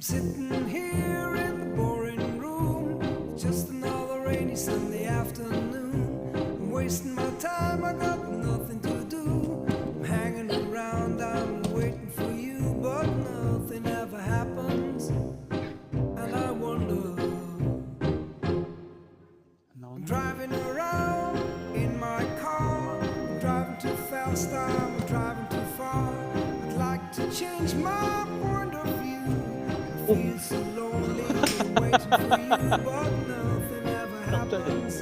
sitting here in the boring room. It's just another rainy Sunday afternoon. I'm wasting my time, I got nothing to do. I'm hanging around, I'm waiting for you, but nothing ever happens. And I wonder, I'm driving around in my car. I'm driving too fast, I'm driving too far. I'd like to change my point of view. I feel so lonely, waiting for you, but nothing ever happens.